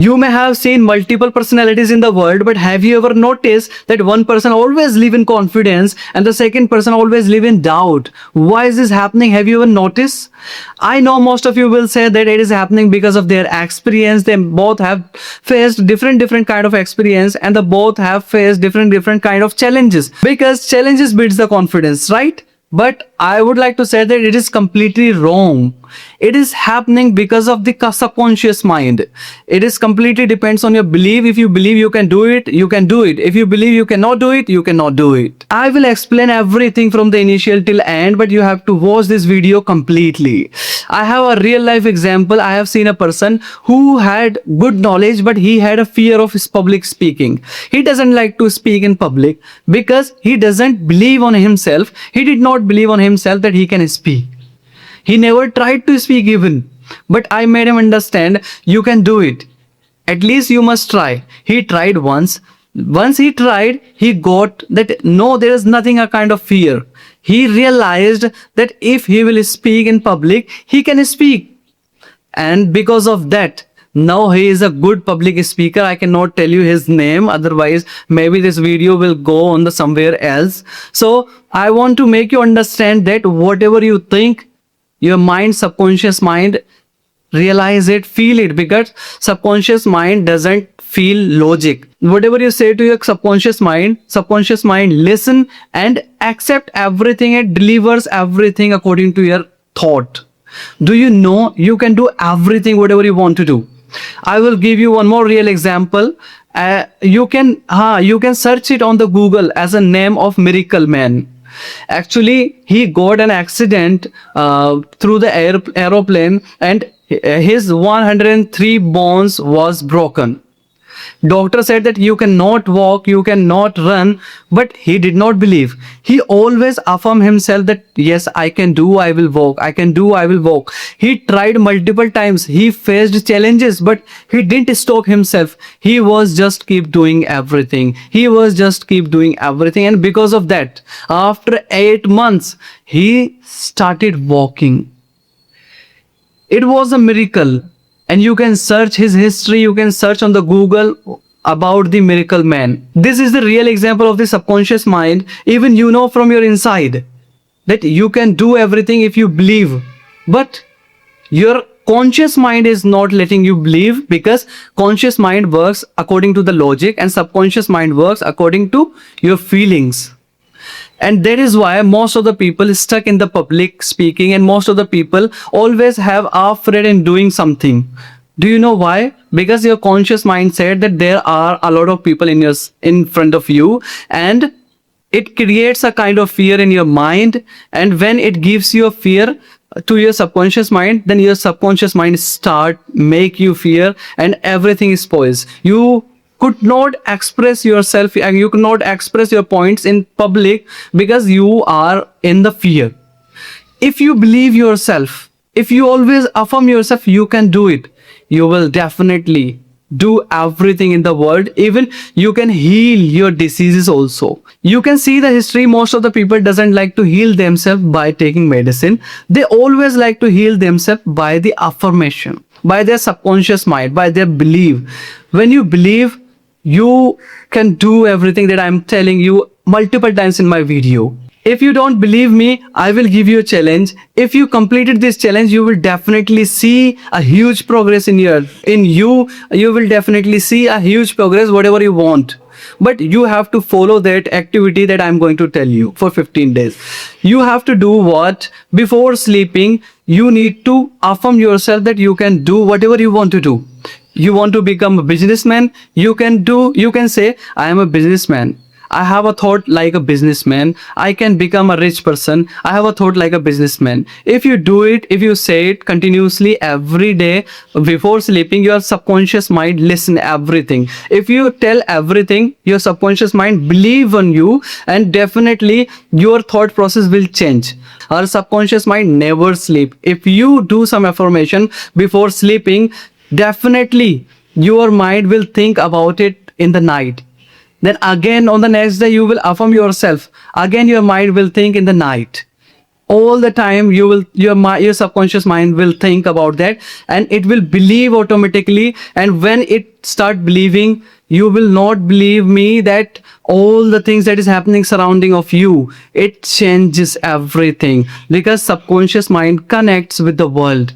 You may have seen multiple personalities in the world, but have you ever noticed that one person always live in confidence and the second person always live in doubt? Why is this happening? Have you ever noticed? I know most of you will say that it is happening because of their experience. They both have faced different kind of experience, and they both have faced different kind of challenges, because challenges builds the confidence, right? But I would like to say that it is completely wrong. It is happening because of the subconscious mind. It is completely depends on your belief. If you believe you can do it, you can do it. If you believe you cannot do it, you cannot do it. I will explain everything from the initial till end, but you have to watch this video completely. I have a real life example. I have seen a person who had good knowledge, but he had a fear of his public speaking. He doesn't like to speak in public because he doesn't believe on himself. He did not believe on himself that he can speak. He never tried to speak even. But I made him understand you can do it. At least you must try. He tried once. Once he tried, he got that no, there is nothing a kind of fear. He realized that if he will speak in public, he can speak. And because of that, now he is a good public speaker. I cannot tell you his name, otherwise maybe this video will go on the somewhere else. So I want to make you understand that whatever you think, your mind, subconscious mind, realize it, feel it, because subconscious mind doesn't feel logic. Whatever you say to your subconscious mind listen and accept everything and delivers everything according to your thought. Do you know you can do everything whatever you want to do? I will give you one more real example. You can search it on the Google as a name of Miracle Man. Actually, he got an accident through the aeroplane, and his 103 bones was broken. Doctor said that you cannot walk, you cannot run, but he did not believe. He always affirmed himself that yes, I can do, I will walk, I can do, I will walk. He tried multiple times, he faced challenges, but he didn't stop himself. He was just keep doing everything. And because of that, after 8 months, he started walking. It was a miracle. And you can search his history, you can search on the Google about the Miracle Man. This is the real example of the subconscious mind. Even you know from your inside that you can do everything if you believe. But your conscious mind is not letting you believe, because conscious mind works according to the logic and subconscious mind works according to your feelings. And that is why most of the people stuck in the public speaking, and most of the people always have afraid in doing something. Do you know why? Because your conscious mind said that there are a lot of people in front of you, and it creates a kind of fear in your mind. And when it gives you a fear to your subconscious mind, then your subconscious mind start make you fear, and everything is spoils. You could not express yourself and you could not express your points in public because you are in the fear. If you believe yourself, if you always affirm yourself, you can do it, you will definitely do everything in the world. Even you can heal your diseases also. You can see the history. Most of the people doesn't like to heal themselves by taking medicine. They always like to heal themselves by the affirmation, by their subconscious mind, by their belief. When you believe, you can do everything that I'm telling you multiple times in my video. If you don't believe me, I will give you a challenge. If you completed this challenge, you will definitely see a huge progress in you. You will definitely see a huge progress, whatever you want. But you have to follow that activity that I'm going to tell you for 15 days. You have to do what? Before sleeping, you need to affirm yourself that you can do whatever you want to do. You want to become a businessman, you can say, I am a businessman. I have a thought like a businessman. I can become a rich person. I have a thought like a businessman. If you do it, if you say it continuously every day before sleeping, your subconscious mind listen everything. If you tell everything, your subconscious mind believe on you, and definitely your thought process will change. Our subconscious mind never sleep. If you do some affirmation before sleeping, definitely your mind will think about it in the night. Then again on the next day you will affirm yourself. Again your mind will think in the night. all the time your subconscious mind will think about that, and it will believe automatically. And when it start believing, you will not believe me that all the things that is happening surrounding of you, it changes everything, because subconscious mind connects with the world.